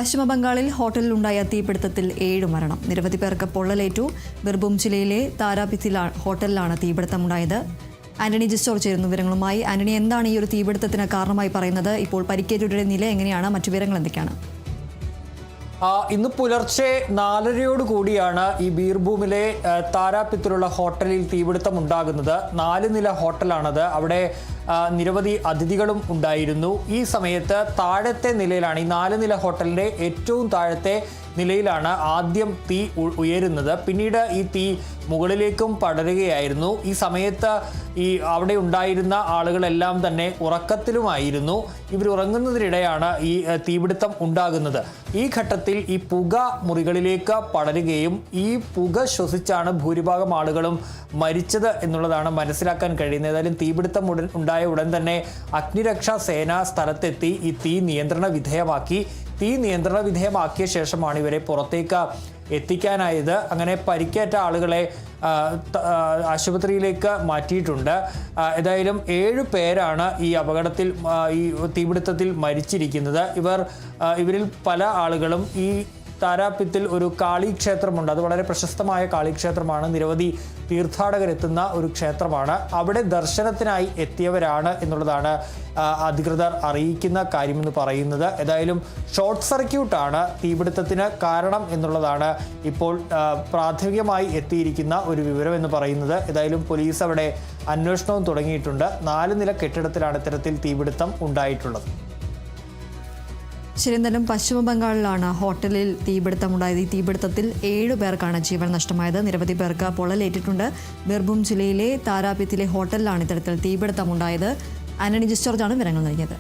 പശ്ചിമബംഗാളിൽ ഹോട്ടലിലുണ്ടായ തീപിടുത്തത്തിൽ 7 മരണം. നിരവധി പേർക്ക് പൊള്ളലേറ്റു. ബിർഭൂം ജില്ലയിലെ താരാപീത്തിൽ ഹോട്ടലിലാണ് തീപിടുത്തമുണ്ടായത്. ആന്റണി ജിസ്റ്റോർ ചേരുന്നു വിവരങ്ങളുമായി. ആന്റണി, എന്താണ് ഈ ഒരു തീപിടുത്തത്തിന് കാരണമായി പറയുന്നത്? ഇപ്പോൾ പരിക്കേറ്റവരുടെ നില എങ്ങനെയാണ്? മറ്റു വിവരങ്ങൾ എന്തൊക്കെയാണ്? ഇന്ന് പുലർച്ചെ 4:30 കൂടിയാണ് ഈ ബീർഭൂമിലെ താരാപീത്തിലുള്ള ഹോട്ടലിൽ തീപിടുത്തം ഉണ്ടാകുന്നത്. 4 നില ഹോട്ടലാണത്. അവിടെ നിരവധി അതിഥികളും ഉണ്ടായിരുന്നു. ഈ സമയത്ത് താഴത്തെ നിലയിലാണ്, ഈ 4 നില ഹോട്ടലിൻ്റെ ഏറ്റവും താഴത്തെ നിലയിലാണ് ആദ്യം തീ ഉയരുന്നത്. പിന്നീട് ഈ തീ മുകളിലേക്കും പടരുകയായിരുന്നു. ഈ സമയത്ത് അവിടെ ഉണ്ടായിരുന്ന ആളുകളെല്ലാം തന്നെ ഉറക്കത്തിലുമായിരുന്നു. ഇവർ ഉറങ്ങുന്നതിനിടെയാണ് ഈ തീപിടുത്തം ഉണ്ടാകുന്നത്. ഈ ഘട്ടത്തിൽ ഈ പുക മുറികളിലേക്ക് പടരുകയും ഈ പുക ശ്വസിച്ചാണ് ഭൂരിഭാഗം ആളുകളും മരിച്ചത് എന്നുള്ളതാണ് മനസ്സിലാക്കാൻ കഴിയുന്നത്. ഏതായാലും തീപിടുത്തം ഉണ്ടായ ഉടൻ തന്നെ അഗ്നിരക്ഷാ സേന സ്ഥലത്തെത്തി ഈ തീ നിയന്ത്രണ വിധേയമാക്കിയ ശേഷമാണ് ഇവരെ പുറത്തേക്ക് എത്തിക്കാനായത്. അങ്ങനെ പരിക്കേറ്റ ആളുകളെ ആശുപത്രിയിലേക്ക് മാറ്റിയിട്ടുണ്ട്. ഏതായാലും 7 പേരാണ് ഈ അപകടത്തിൽ, ഈ തീപിടുത്തത്തിൽ മരിച്ചിരിക്കുന്നത്. ഇവരിൽ പല ആളുകളും ഈ താരാപീത്തിൽ ഒരു കാളിക്ഷേത്രമുണ്ട്. അത് വളരെ പ്രശസ്തമായ കാളിക്ഷേത്രമാണ്. നിരവധി തീർത്ഥാടകരെത്തുന്ന ഒരു ക്ഷേത്രമാണ്. അവിടെ ദർശനത്തിനായി എത്തിയവരാണ് എന്നുള്ളതാണ് അധികൃതർ അറിയിക്കുന്ന കാര്യമെന്ന് പറയുന്നത്. ഏതായാലും ഷോർട്ട് സർക്യൂട്ടാണ് തീപിടുത്തത്തിന് കാരണം എന്നുള്ളതാണ് ഇപ്പോൾ പ്രാഥമികമായി എത്തിയിരിക്കുന്ന ഒരു വിവരം എന്ന് പറയുന്നത്. ഏതായാലും പോലീസ് അവിടെ അന്വേഷണവും തുടങ്ങിയിട്ടുണ്ട്. 4 നില കെട്ടിടത്തിലാണ് ഇത്തരത്തിൽ തീപിടുത്തം ഉണ്ടായിട്ടുള്ളത്. ശരി, എന്തായാലും പശ്ചിമബംഗാളിലാണ് ഹോട്ടലിൽ തീപിടുത്തമുണ്ടായത്. ഈ തീപിടുത്തത്തിൽ 7 പേർക്കാണ് ജീവൻ നഷ്ടമായത്. നിരവധി പേർക്ക് പൊള്ളലേറ്റിട്ടുണ്ട്. ബിർഭൂം ജില്ലയിലെ താരാപീത്തിലെ ഹോട്ടലിലാണ് ഇത്തരത്തിൽ തീപിടുത്തമുണ്ടായത്. ആന്റണി ജിസ്റ്റോർജാണ് വിവരങ്ങൾ നൽകിയത്.